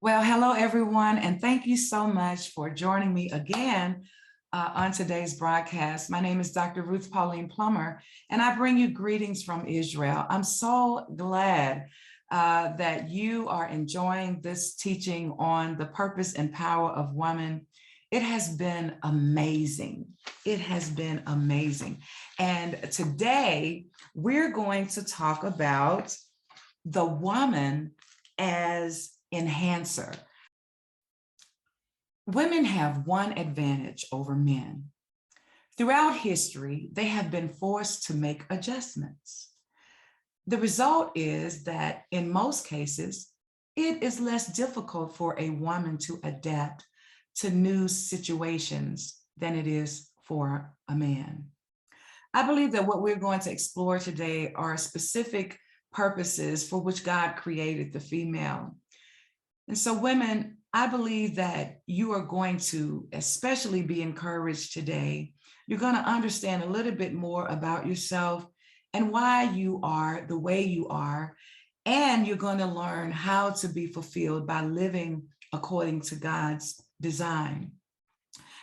Well, hello, everyone, and thank you so much for joining me again on today's broadcast. My name is Dr. Ruth Pauline Plummer, and I bring you greetings from Israel. I'm so glad that you are enjoying this teaching on the purpose and power of woman. It has been amazing. It has been amazing. And today we're going to talk about the woman as enhancer. Women have one advantage over men. Throughout history, they have been forced to make adjustments. The result is that in most cases, it is less difficult for a woman to adapt to new situations than it is for a man. I believe that what we're going to explore today are specific purposes for which God created the female. And so women, I believe that you are going to especially be encouraged today. You're going to understand a little bit more about yourself and why you are the way you are. And you're going to learn how to be fulfilled by living according to God's design.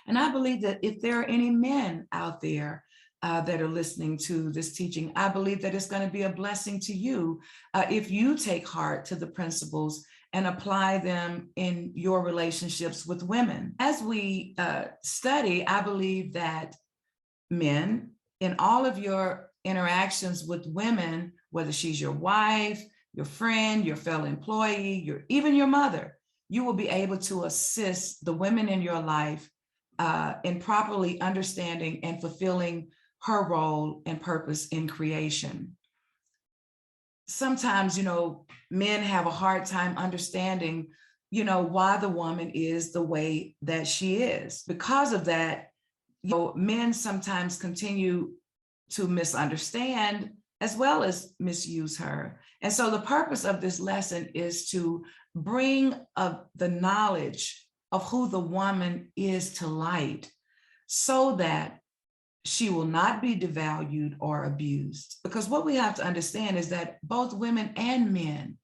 And I believe that if there are any men out there that are listening to this teaching, I believe that it's going to be a blessing to you if you take heart to the principles and apply them in your relationships with women. As we study, I believe that men, in all of your interactions with women, whether she's your wife, your friend, your fellow employee, even your mother, you will be able to assist the women in your life in properly understanding and fulfilling her role and purpose in creation. Sometimes, men have a hard time understanding, why the woman is the way that she is. Because of that, men sometimes continue to misunderstand as well as misuse her. And so the purpose of this lesson is to bring the knowledge of who the woman is to light so that she will not be devalued or abused. Because what we have to understand is that both women and men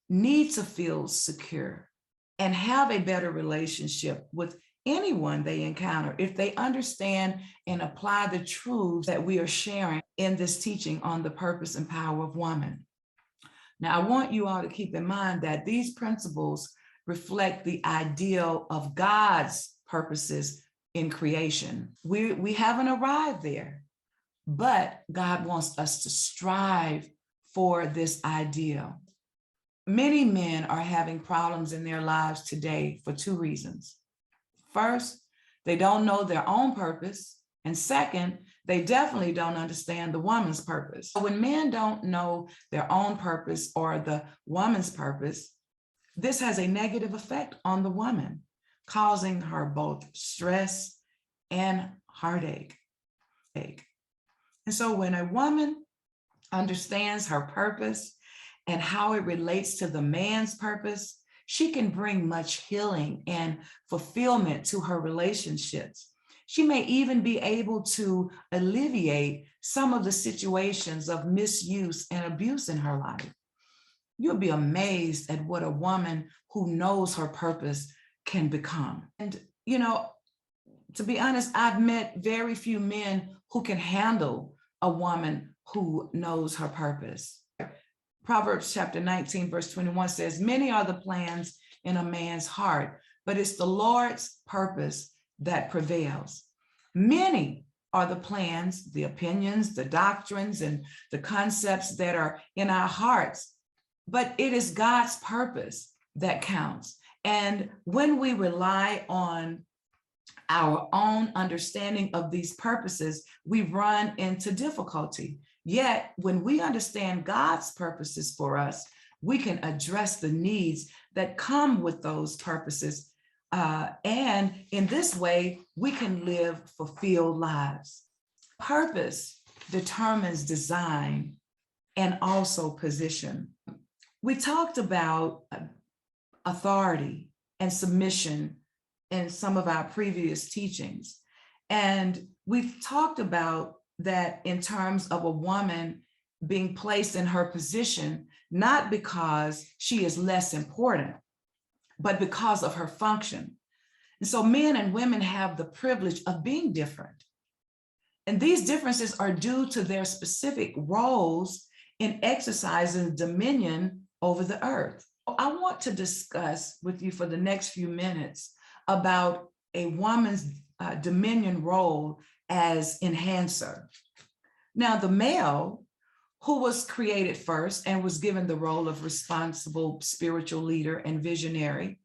need to feel secure and have a better relationship with anyone they encounter if they understand and apply the truths that we are sharing in this teaching on the purpose and power of woman. Now, I want you all to keep in mind that these principles reflect the ideal of God's purposes in creation. We haven't arrived there, but God wants us to strive for this ideal. Many men are having problems in their lives today for two reasons. First, they don't know their own purpose. And second, they definitely don't understand the woman's purpose. When men don't know their own purpose or the woman's purpose, this has a negative effect on the woman, causing her both stress and heartache. And so when a woman understands her purpose and how it relates to the man's purpose, she can bring much healing and fulfillment to her relationships. She may even be able to alleviate some of the situations of misuse and abuse in her life. You'll be amazed at what a woman who knows her purpose can become. And, to be honest, I've met very few men who can handle a woman who knows her purpose. Proverbs chapter 19, verse 21 says, "Many are the plans in a man's heart, but it's the Lord's purpose that prevails." Many are the plans, the opinions, the doctrines, and the concepts that are in our hearts, but it is God's purpose that counts. And when we rely on our own understanding of these purposes, we run into difficulty. Yet, when we understand God's purposes for us, we can address the needs that come with those purposes. And in this way, we can live fulfilled lives. Purpose determines design and also position. We talked about authority and submission in some of our previous teachings. And we've talked about that in terms of a woman being placed in her position, not because she is less important, but because of her function. And so men and women have the privilege of being different. And these differences are due to their specific roles in exercising dominion over the earth. I want to discuss with you for the next few minutes about a woman's dominion role as enhancer. Now, the male, who was created first and was given the role of responsible spiritual leader and visionary,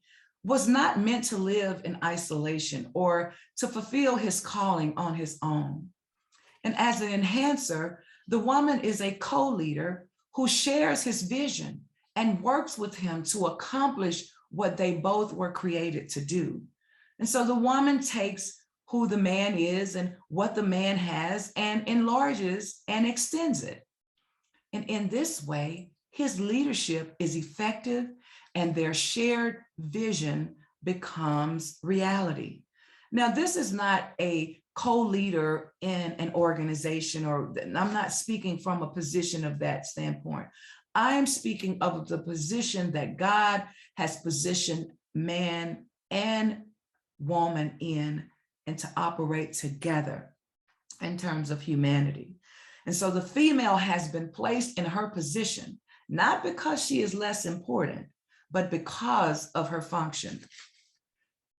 was not meant to live in isolation or to fulfill his calling on his own. And as an enhancer, the woman is a co-leader who shares his vision and works with him to accomplish what they both were created to do. And so the woman takes who the man is and what the man has and enlarges and extends it. And in this way, his leadership is effective and their shared vision becomes reality. Now, this is not a co-leader in an organization, or I'm not speaking from a position of that standpoint. I am speaking of the position that God has positioned man and woman in, and to operate together in terms of humanity. And so the female has been placed in her position, not because she is less important, but because of her function.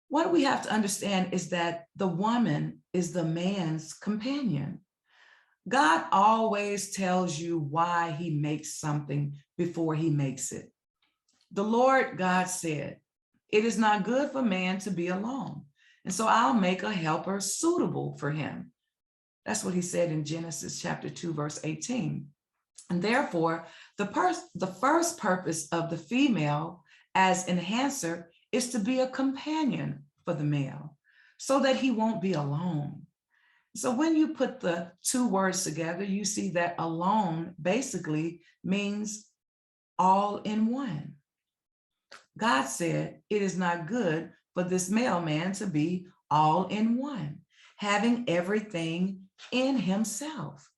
What we have to understand is that the woman is the man's companion. God always tells you why he makes something before he makes it. The Lord God said, "It is not good for man to be alone, and so I'll make a helper suitable for him." That's what he said in Genesis chapter 2, verse 18. And therefore, the first purpose of the female as enhancer is to be a companion for the male so that he won't be alone. So when you put the two words together, you see that alone basically means all in one. God said it is not good for this male man to be all in one, having everything in himself.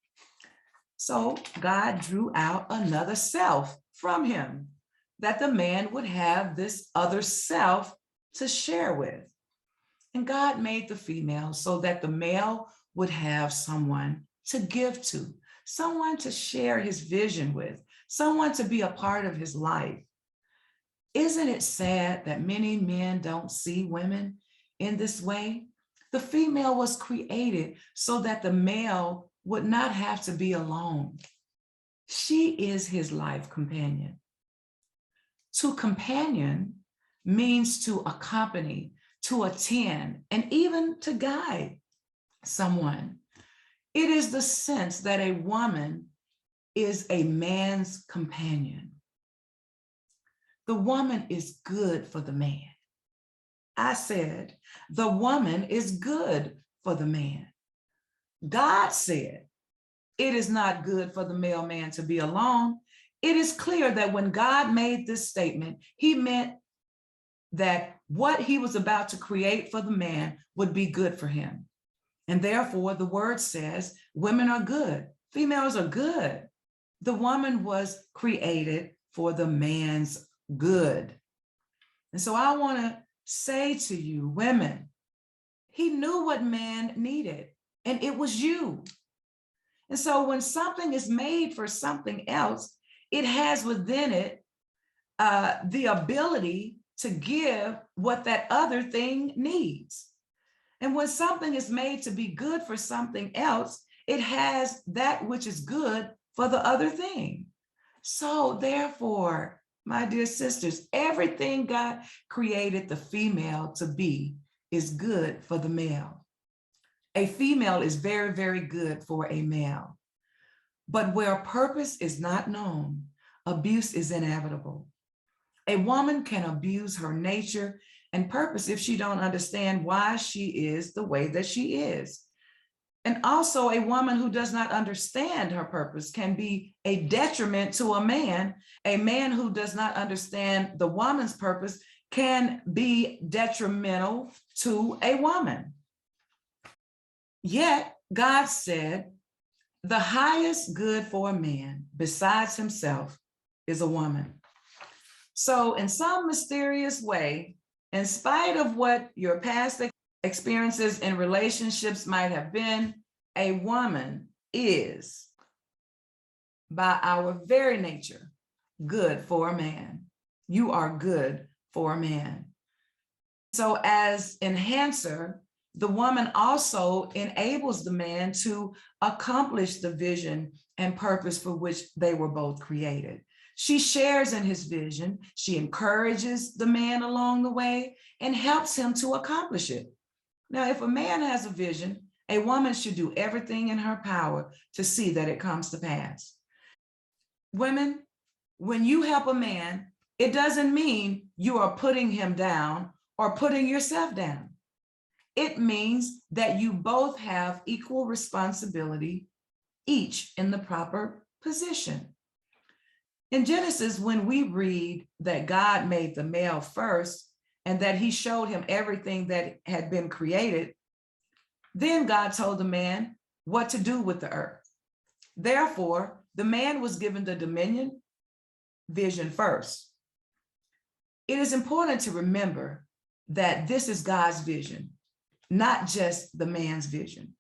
So God drew out another self from him, that the man would have this other self to share with. And God made the female so that the male would have someone to give to, someone to share his vision with, someone to be a part of his life. Isn't it sad that many men don't see women in this way? The female was created so that the male would not have to be alone. She is his life companion. To companion means to accompany, to attend, and even to guide someone. It is the sense that a woman is a man's companion. The woman is good for the man. I said, the woman is good for the man. God said, it is not good for the male man to be alone. It is clear that when God made this statement, he meant that what he was about to create for the man would be good for him. And therefore, the word says, women are good, females are good. The woman was created for the man's good. And so I want to say to you, women, he knew what man needed, and it was you. And so when something is made for something else, it has within it the ability to give what that other thing needs. And when something is made to be good for something else, it has that which is good for the other thing. So therefore, my dear sisters, everything God created the female to be is good for the male. A female is very, very good for a male. But where purpose is not known, abuse is inevitable. A woman can abuse her nature and purpose if she don't understand why she is the way that she is. And also a woman who does not understand her purpose can be a detriment to a man. A man who does not understand the woman's purpose can be detrimental to a woman. Yet God said, the highest good for a man besides himself is a woman. So in some mysterious way, in spite of what your past experiences in relationships might have been, a woman is, by our very nature, good for a man. You are good for a man. So as enhancer, the woman also enables the man to accomplish the vision and purpose for which they were both created. She shares in his vision. She encourages the man along the way and helps him to accomplish it. Now, if a man has a vision, a woman should do everything in her power to see that it comes to pass. Women, when you help a man, it doesn't mean you are putting him down or putting yourself down. It means that you both have equal responsibility, each in the proper position. In Genesis, when we read that God made the male first and that he showed him everything that had been created, then God told the man what to do with the earth. Therefore, the man was given the dominion vision first. It is important to remember that this is God's vision, not just the man's vision.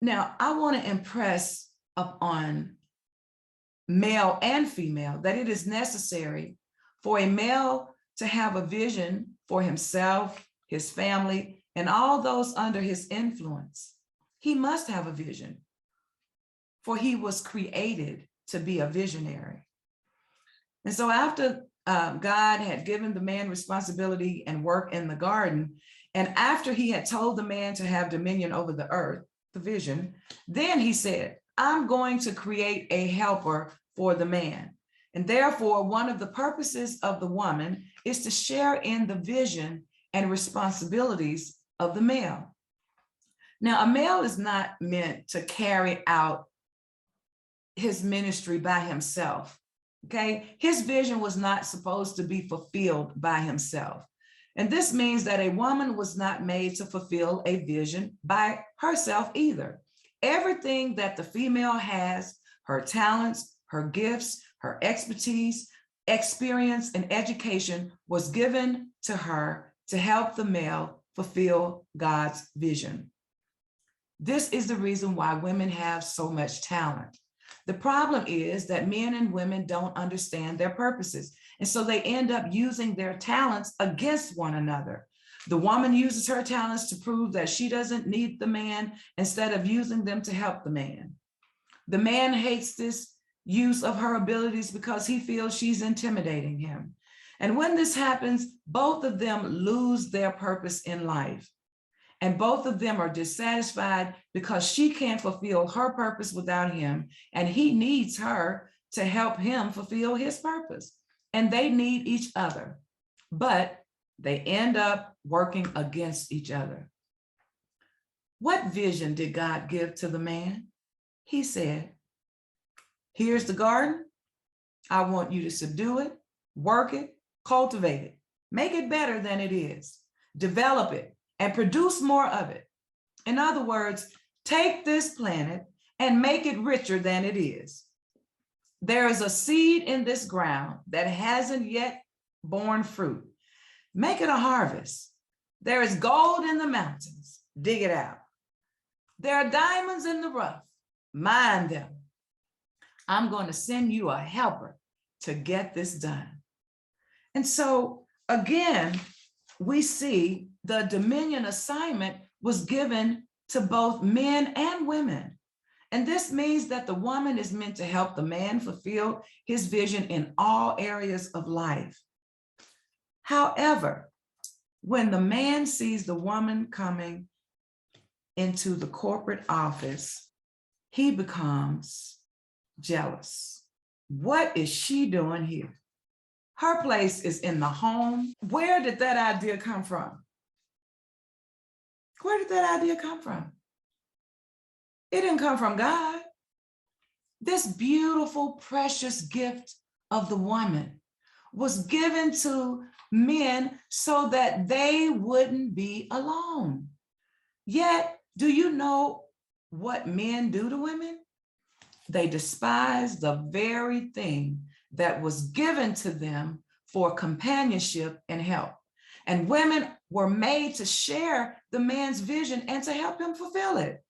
Now, I want to impress upon male and female that it is necessary for a male to have a vision for himself, his family, and all those under his influence. He must have a vision, for he was created to be a visionary. And so after God had given the man responsibility and work in the garden, and after he had told the man to have dominion over the earth, the vision, then he said, I'm going to create a helper for the man. And therefore, one of the purposes of the woman is to share in the vision and responsibilities of the male. Now, a male is not meant to carry out his ministry by himself, okay? His vision was not supposed to be fulfilled by himself. And this means that a woman was not made to fulfill a vision by herself either. Everything that the female has, her talents, her gifts, her expertise, experience, and education was given to her to help the male fulfill God's vision. This is the reason why women have so much talent. The problem is that men and women don't understand their purposes. And so they end up using their talents against one another. The woman uses her talents to prove that she doesn't need the man instead of using them to help the man. The man hates this use of her abilities because he feels she's intimidating him. And when this happens, both of them lose their purpose in life. And both of them are dissatisfied because she can't fulfill her purpose without him, and he needs her to help him fulfill his purpose. And they need each other, but they end up working against each other. What vision did God give to the man? He said, here's the garden. I want you to subdue it, work it, cultivate it, make it better than it is, develop it, and produce more of it. In other words, take this planet and make it richer than it is. There is a seed in this ground that hasn't yet borne fruit. Make it a harvest. There is gold in the mountains. Dig it out. There are diamonds in the rough. Mine them. I'm going to send you a helper to get this done. And so again, we see the dominion assignment was given to both men and women. And this means that the woman is meant to help the man fulfill his vision in all areas of life. However, when the man sees the woman coming into the corporate office, he becomes jealous. What is she doing here? Her place is in the home. Where did that idea come from? Where did that idea come from? It didn't come from God. This beautiful, precious gift of the woman was given to men so that they wouldn't be alone. Yet, do you know what men do to women? They despise the very thing that was given to them for companionship and help. And women were made to share the man's vision and to help him fulfill it.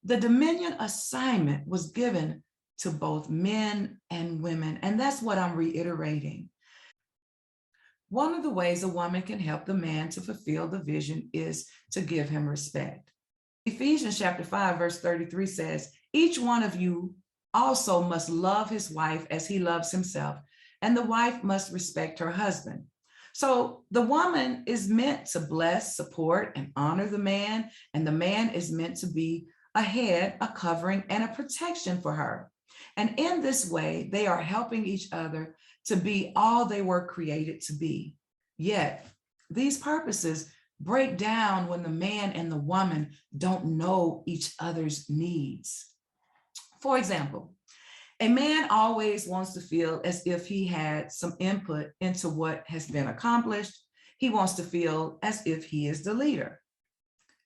The dominion assignment was given to both men and women, and that's what I'm reiterating. One of the ways a woman can help the man to fulfill the vision is to give him respect. Ephesians chapter 5, verse 33 says, each one of you also must love his wife as he loves himself, and the wife must respect her husband. So the woman is meant to bless, support, and honor the man, and the man is meant to be a head, a covering, and a protection for her. And in this way, they are helping each other to be all they were created to be. Yet, these purposes break down when the man and the woman don't know each other's needs. For example, a man always wants to feel as if he had some input into what has been accomplished. He wants to feel as if he is the leader.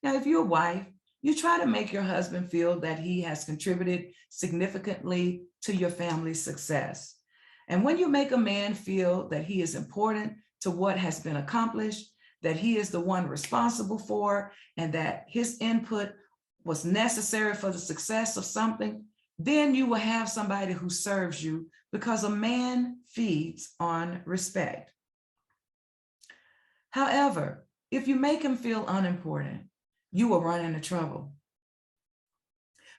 Now, if you're a wife, you try to make your husband feel that he has contributed significantly to your family's success. And when you make a man feel that he is important to what has been accomplished, that he is the one responsible for, and that his input was necessary for the success of something, then you will have somebody who serves you, because a man feeds on respect. However, if you make him feel unimportant, you will run into trouble.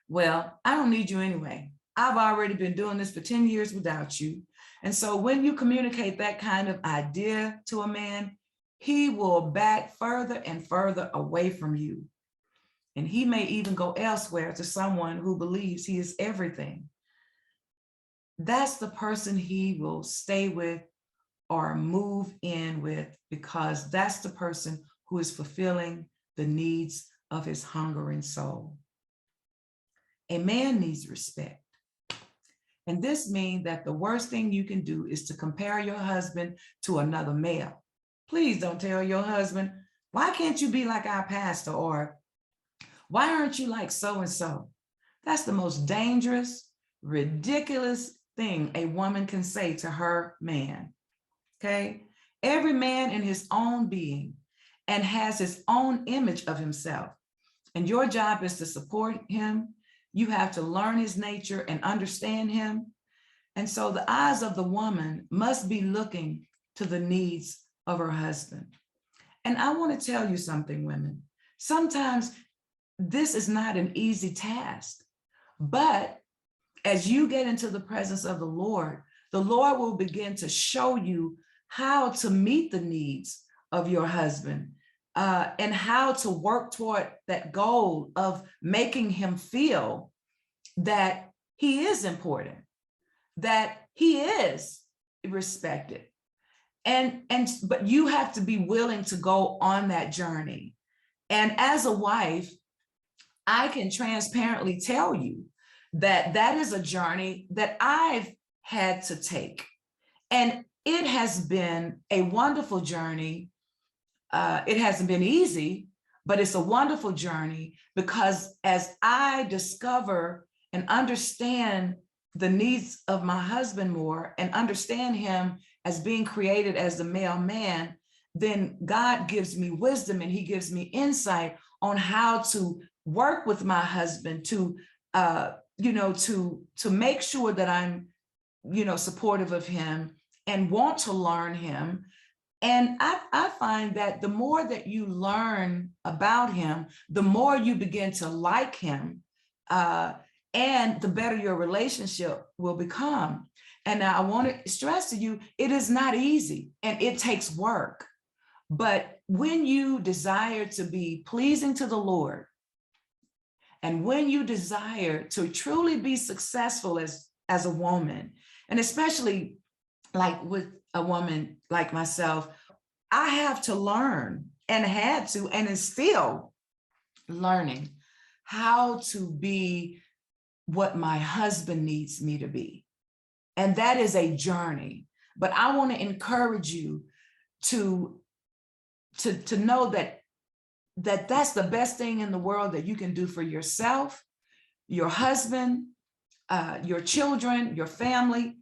Well, I don't need you anyway. I've already been doing this for 10 years without you. And so when you communicate that kind of idea to a man, he will back further and further away from you. And he may even go elsewhere to someone who believes he is everything. That's the person he will stay with or move in with, because that's the person who is fulfilling the needs of his hungering soul. A man needs respect. And this means that the worst thing you can do is to compare your husband to another male. Please don't tell your husband, why can't you be like our pastor? Or why aren't you like so-and-so? That's the most dangerous, ridiculous thing a woman can say to her man, okay? Every man in his own being and has his own image of himself. And your job is to support him. You have to learn his nature and understand him. And so the eyes of the woman must be looking to the needs of her husband. And I want to tell you something, women. Sometimes this is not an easy task, but as you get into the presence of the Lord will begin to show you how to meet the needs of your husband, and how to work toward that goal of making him feel that he is important, that he is respected. But you have to be willing to go on that journey. And as a wife, I can transparently tell you that that is a journey that I've had to take. And it has been a wonderful journey. It hasn't been easy, but it's a wonderful journey, because as I discover and understand the needs of my husband more and understand him as being created as the male man, then God gives me wisdom and he gives me insight on how to work with my husband to, to make sure that I'm, supportive of him and want to learn him. And I find that the more that you learn about him, the more you begin to like him, and the better your relationship will become. And I want to stress to you, it is not easy and it takes work. But when you desire to be pleasing to the Lord, and when you desire to truly be successful as a woman, and especially like with a woman like myself, I have to learn and had to, and is still learning how to be what my husband needs me to be. And that is a journey. But I want to encourage you to know that that's the best thing in the world that you can do for yourself, your husband, your children, your family,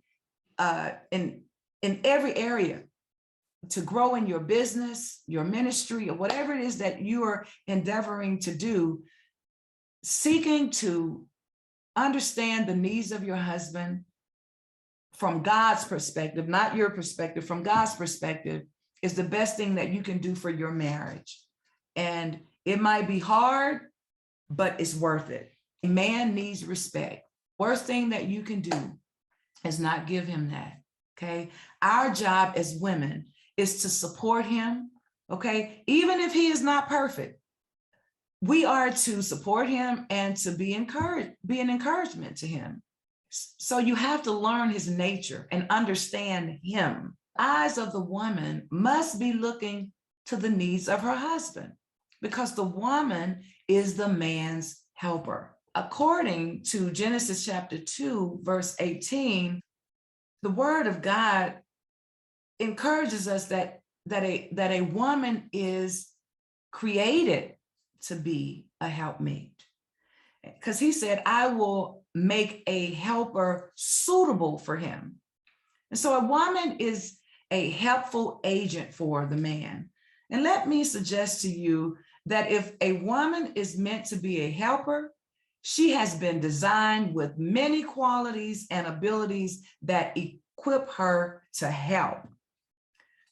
in every area, to grow in your business, your ministry, or whatever it is that you are endeavoring to do, seeking to understand the needs of your husband from God's perspective, not your perspective, from God's perspective, is the best thing that you can do for your marriage. And it might be hard, but it's worth it. A man needs respect. Worst thing that you can do is not give him that, okay? Our job as women is to support him, okay? Even if he is not perfect, we are to support him and to be an encouragement to him. So you have to learn his nature and understand him. Eyes of the woman must be looking to the needs of her husband, because the woman is the man's helper. According to Genesis chapter 2, verse 18, the word of God encourages us that a woman is created to be a helpmate. Because he said, I will make a helper suitable for him. And so a woman is a helpful agent for the man. And let me suggest to you that if a woman is meant to be a helper, she has been designed with many qualities and abilities that equip her to help.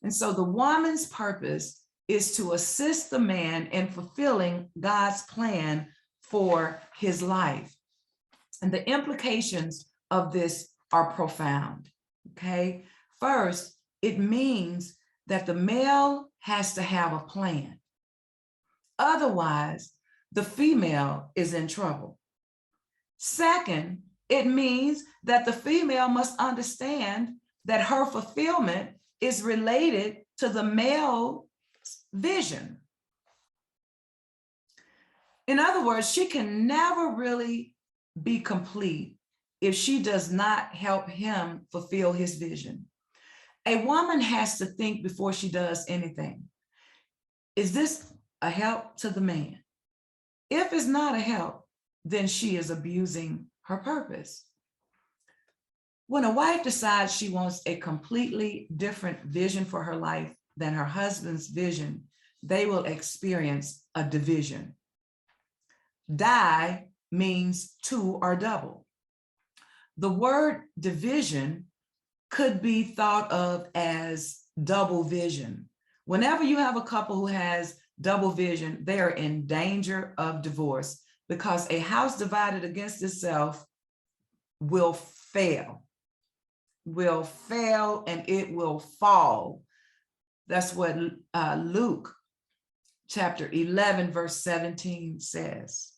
And so the woman's purpose is to assist the man in fulfilling God's plan for his life. And the implications of this are profound, okay? First, it means that the male has to have a plan. Otherwise, the female is in trouble. Second, it means that the female must understand that her fulfillment is related to the male's vision. In other words, she can never really be complete if she does not help him fulfill his vision. A woman has to think before she does anything. Is this a help to the man? If it's not a help, then she is abusing her purpose. When a wife decides she wants a completely different vision for her life than her husband's vision, they will experience a division. Die means two or double. The word division could be thought of as double vision. Whenever you have a couple who has double vision, they are in danger of divorce, because a house divided against itself will fail and it will fall. That's what Luke chapter 11, verse 17 says.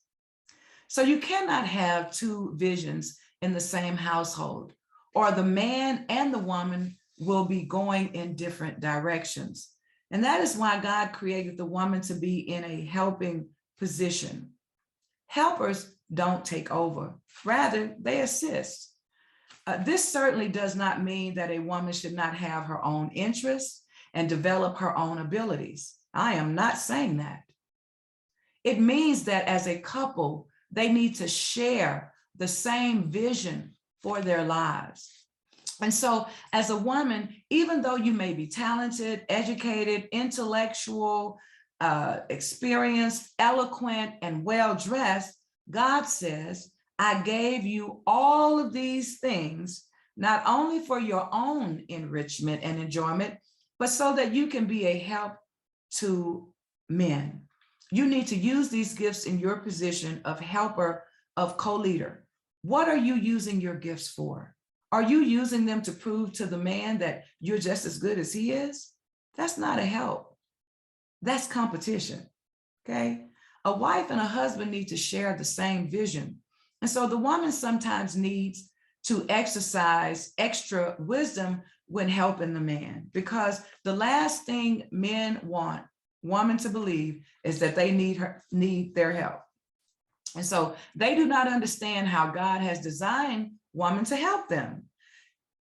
So you cannot have two visions in the same household, or the man and the woman will be going in different directions. And that is why God created the woman to be in a helping position. Helpers don't take over, rather they assist. This certainly does not mean that a woman should not have her own interests and develop her own abilities. I am not saying that. It means that as a couple, they need to share the same vision for their lives. And so as a woman, even though you may be talented, educated, intellectual, experienced, eloquent, and well-dressed, God says, I gave you all of these things, not only for your own enrichment and enjoyment, but so that you can be a help to men. You need to use these gifts in your position of helper, of co-leader. What are you using your gifts for? Are you using them to prove to the man that you're just as good as he is? That's not a help. That's competition, okay? A wife and a husband need to share the same vision. And so the woman sometimes needs to exercise extra wisdom when helping the man, because the last thing men want women to believe is that they need their help. And so they do not understand how God has designed women to help them.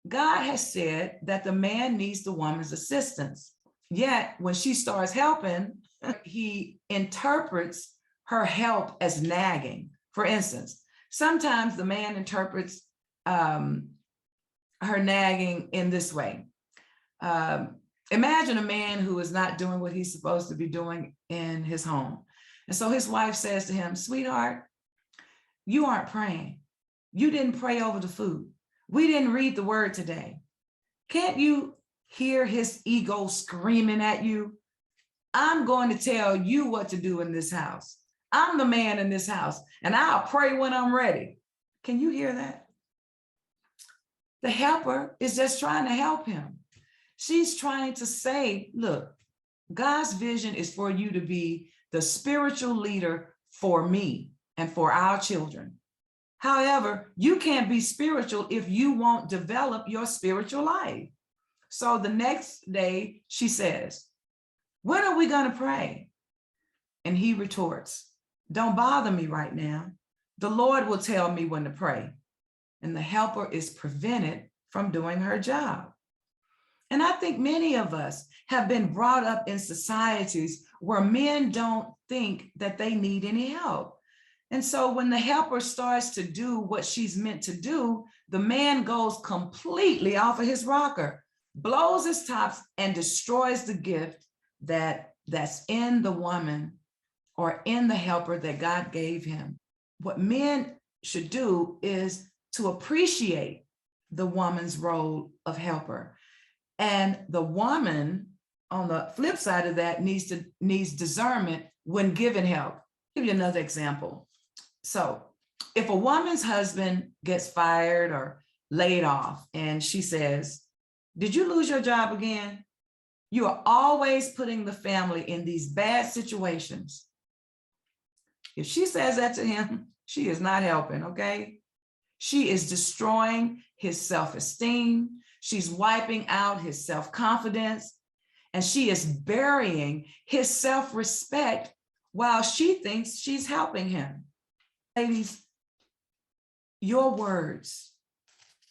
God has said that the man needs the woman's assistance. Yet when she starts helping, he interprets her help as nagging. For instance, Sometimes the man interprets her nagging in this way. Imagine a man who is not doing what he's supposed to be doing in his home. And so his wife says to him, sweetheart, you aren't praying. You didn't pray over the food. We didn't read the word today. Can't you hear his ego screaming at you? I'm going to tell you what to do in this house. I'm the man in this house, and I'll pray when I'm ready. Can you hear that? The helper is just trying to help him. She's trying to say, look, God's vision is for you to be the spiritual leader for me and for our children. However, you can't be spiritual if you won't develop your spiritual life. So the next day she says, when are we going to pray? And he retorts, don't bother me right now. The Lord will tell me when to pray. And the helper is prevented from doing her job. And I think many of us have been brought up in societies where men don't think that they need any help. And so when the helper starts to do what she's meant to do, the man goes completely off of his rocker, blows his tops, and destroys the gift that's in the woman or in the helper that God gave him. What men should do is to appreciate the woman's role of helper. And the woman, on the flip side of that, needs discernment when given help. I'll give you another example. So if a woman's husband gets fired or laid off and she says, did you lose your job again? You are always putting the family in these bad situations. If she says that to him, she is not helping, okay? She is destroying his self-esteem. She's wiping out his self-confidence, and she is burying his self-respect while she thinks she's helping him. Ladies, your words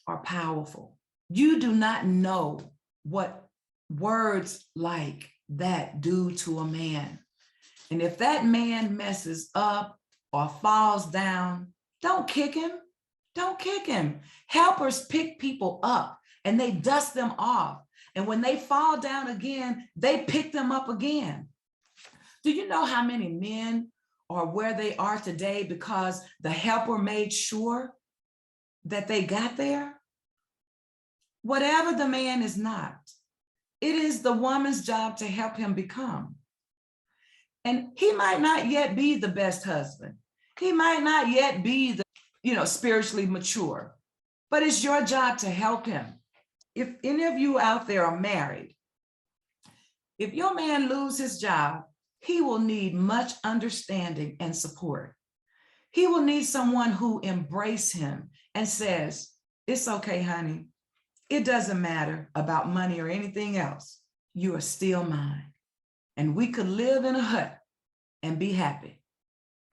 are powerful. You do not know what words like that do to a man. And if that man messes up or falls down, don't kick him. Don't kick him. Helpers pick people up and they dust them off. And when they fall down again, they pick them up again. Do you know how many men are where they are today because the helper made sure that they got there? Whatever the man is not, it is the woman's job to help him become. And he might not yet be the best husband. He might not yet be the, spiritually mature, but it's your job to help him. If any of you out there are married, if your man loses his job, he will need much understanding and support. He will need someone who embraces him and says, it's okay, honey. It doesn't matter about money or anything else. You are still mine. And we could live in a hut and be happy.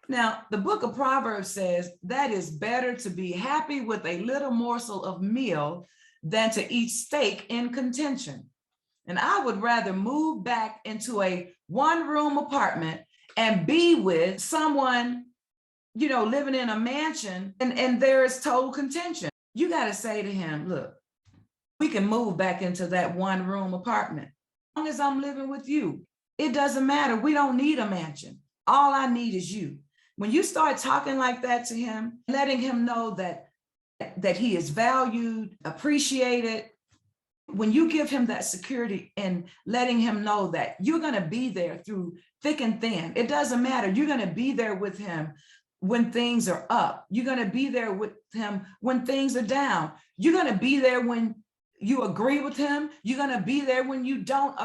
Now, the book of Proverbs says that it's better to be happy with a little morsel of meal than to eat steak in contention. And I would rather move back into a one-room apartment and be with someone, living in a mansion and there is total contention. You got to say to him, look, we can move back into that one-room apartment. As long as I'm living with you, it doesn't matter. We don't need a mansion. All I need is you. When you start talking like that to him, letting him know that he is valued, appreciated, when you give him that security and letting him know that you're going to be there through thick and thin, it doesn't matter. You're going to be there with him when things are up. You're going to be there with him when things are down. You're going to be there when you agree with him. You're going to be there when you don't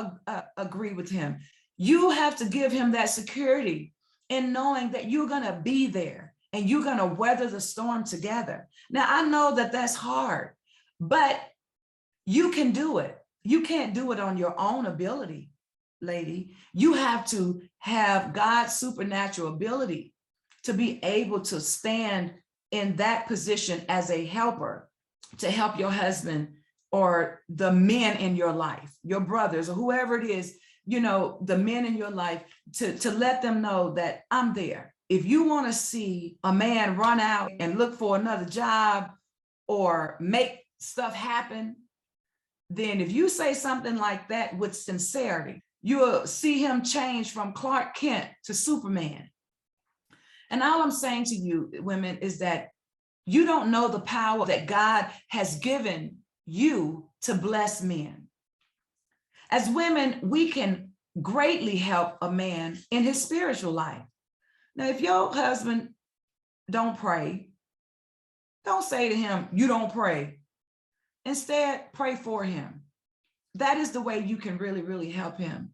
agree with him. You have to give him that security in knowing that you're going to be there and you're going to weather the storm together. Now, I know that that's hard, but you can do it. You can't do it on your own ability, lady. You have to have God's supernatural ability to be able to stand in that position as a helper to help your husband or the men in your life, your brothers or whoever it is, the men in your life, to let them know that I'm there. if you want to see a man run out and look for another job or make stuff happen, then if you say something like that with sincerity, you'll see him change from Clark Kent to Superman. And all I'm saying to you, women, is that you don't know the power that God has given you to bless men. As women, we can greatly help a man in his spiritual life. Now, if your husband don't pray, don't say to him, you don't pray. Instead, pray for him. That is the way you can really, really help him.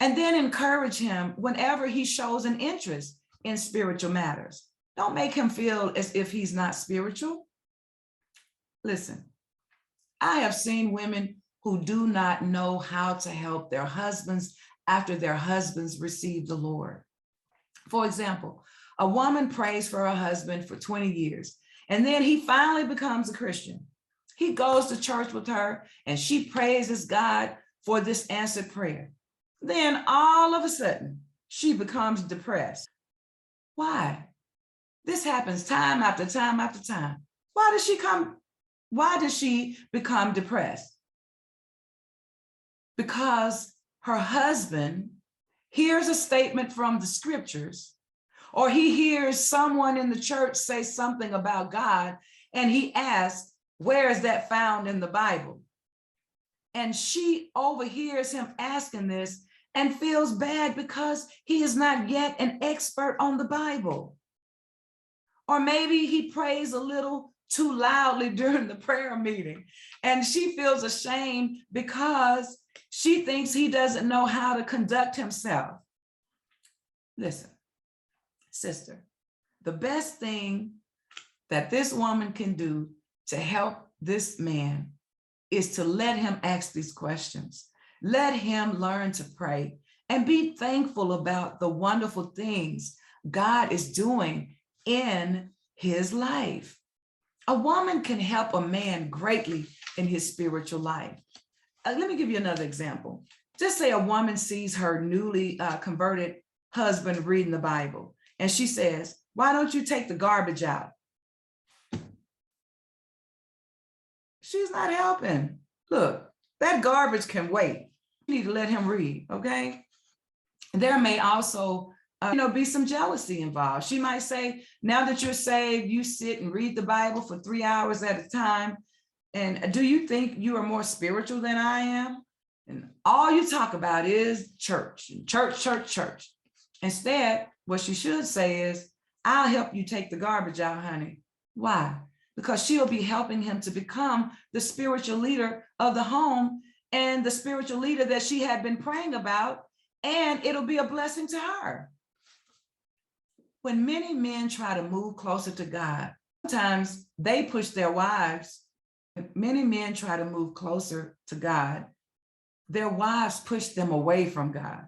And then encourage him whenever he shows an interest in spiritual matters. Don't make him feel as if he's not spiritual. Listen, I have seen women who do not know how to help their husbands after their husbands receive the Lord. For example, a woman prays for her husband for 20 years, and then he finally becomes a Christian. He goes to church with her, and she praises God for this answered prayer. Then all of a sudden, she becomes depressed. Why? This happens time after time after time. Why does she become depressed? Because her husband hears a statement from the scriptures, or he hears someone in the church say something about God, and he asks, where is that found in the Bible? And she overhears him asking this and feels bad because he is not yet an expert on the Bible. Or maybe he prays a little too loudly during the prayer meeting, and she feels ashamed because she thinks he doesn't know how to conduct himself. Listen, sister, the best thing that this woman can do to help this man is to let him ask these questions. Let him learn to pray and be thankful about the wonderful things God is doing in his life. A woman can help a man greatly in his spiritual life. Let me give you another example. Just say a woman sees her newly converted husband reading the Bible, and she says, why don't you take the garbage out? She's not helping. Look, that garbage can wait. You need to let him read, okay? There may also be some jealousy involved. She might say, now that you're saved, you sit and read the Bible for 3 hours at a time. And do you think you are more spiritual than I am? And all you talk about is church, church, church, church. Instead, what she should say is, I'll help you take the garbage out, honey. Why? Because she'll be helping him to become the spiritual leader of the home and the spiritual leader that she had been praying about, and it'll be a blessing to her. When many men try to move closer to God, sometimes they push their wives. Many men try to move closer to God. Their wives push them away from God.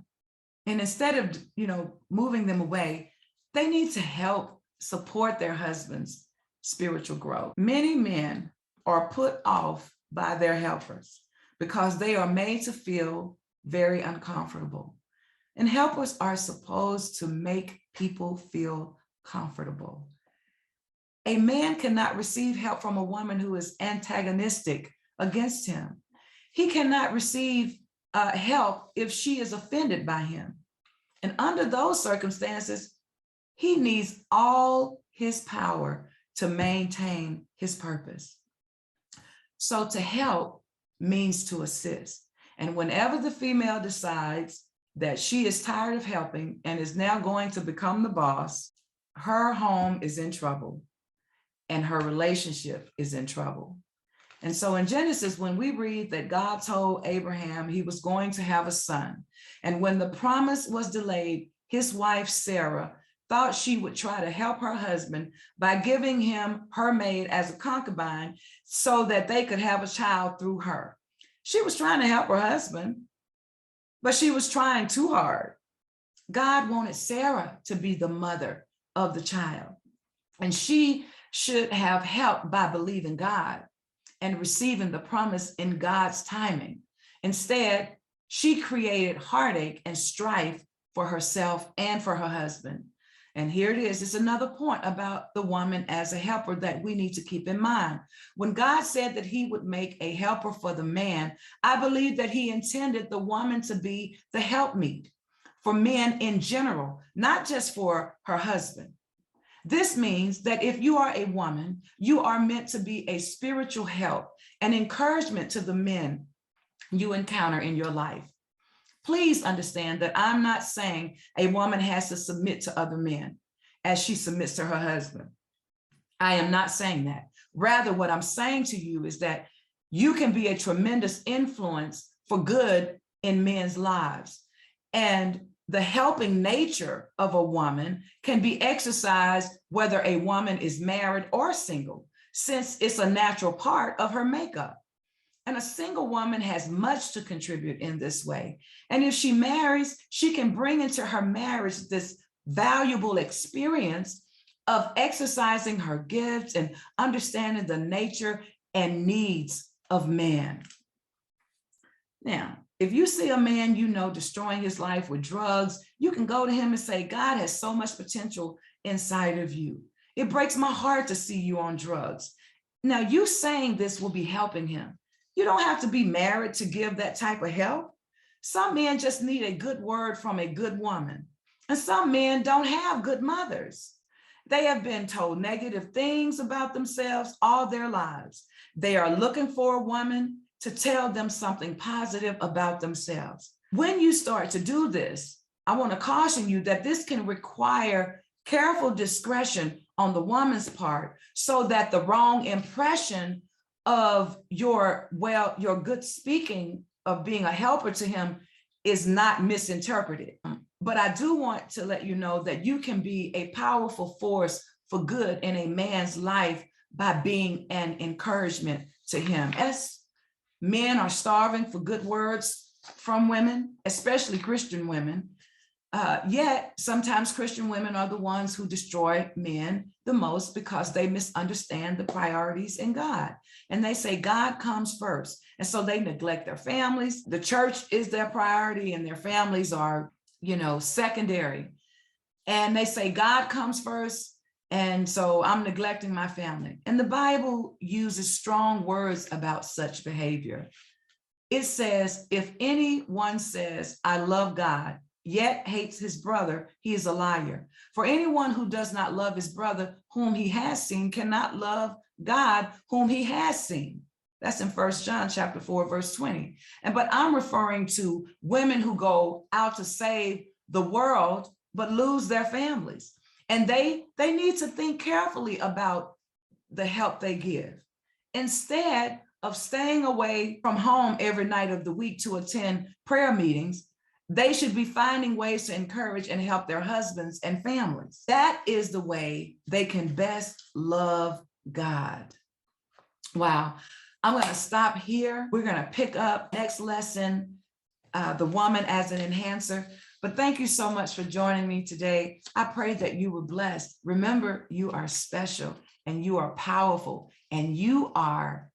And instead of, moving them away, they need to help support their husbands' spiritual growth. Many men are put off by their helpers because they are made to feel very uncomfortable. And helpers are supposed to make people feel comfortable. A man cannot receive help from a woman who is antagonistic against him. He cannot receive help if she is offended by him. And under those circumstances, he needs all his power to maintain his purpose. So to help means to assist. And whenever the female decides that she is tired of helping and is now going to become the boss, her home is in trouble and her relationship is in trouble. And so in Genesis, when we read that God told Abraham he was going to have a son, and when the promise was delayed, his wife Sarah thought she would try to help her husband by giving him her maid as a concubine so that they could have a child through her. She was trying to help her husband, but she was trying too hard. God wanted Sarah to be the mother of the child, and she should have help by believing God and receiving the promise in God's timing. Instead, she created heartache and strife for herself and for her husband. And here it is. It's another point about the woman as a helper that we need to keep in mind. When God said that he would make a helper for the man, I believe that he intended the woman to be the helpmeet for men in general, not just for her husband. This means that if you are a woman, you are meant to be a spiritual help and encouragement to the men you encounter in your life. Please understand that I'm not saying a woman has to submit to other men as she submits to her husband. I am not saying that. Rather, what I'm saying to you is that you can be a tremendous influence for good in men's lives. And the helping nature of a woman can be exercised whether a woman is married or single, since it's a natural part of her makeup. And a single woman has much to contribute in this way. And if she marries, she can bring into her marriage this valuable experience of exercising her gifts and understanding the nature and needs of man. Now, if you see a man you know destroying his life with drugs, you can go to him and say, God has so much potential inside of you. It breaks my heart to see you on drugs. Now, you saying this will be helping him. You don't have to be married to give that type of help. Some men just need a good word from a good woman. And some men don't have good mothers. They have been told negative things about themselves all their lives. They are looking for a woman to tell them something positive about themselves. When you start to do this, I want to caution you that this can require careful discretion on the woman's part so that the wrong impression of your good speaking of being a helper to him is not misinterpreted. But I do want to let you know that you can be a powerful force for good in a man's life by being an encouragement to him. Yes, men are starving for good words from women, especially Christian women. Yet sometimes Christian women are the ones who destroy men the most because they misunderstand the priorities in God. And they say God comes first. And so they neglect their families. The church is their priority and their families are, secondary. And they say God comes first. And so I'm neglecting my family. And the Bible uses strong words about such behavior. It says, if anyone says, I love God, yet hates his brother, he is a liar. For anyone who does not love his brother whom he has seen cannot love God whom he has seen. That's in 1 John chapter 4, verse 20. But I'm referring to women who go out to save the world, but lose their families. And they need to think carefully about the help they give. Instead of staying away from home every night of the week to attend prayer meetings, they should be finding ways to encourage and help their husbands and families. That is the way they can best love God. Wow. I'm going to stop here. We're going to pick up next lesson, the woman as an enhancer. But thank you so much for joining me today. I pray that you were blessed. Remember, you are special and you are powerful and you are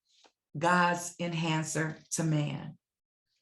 God's enhancer to man.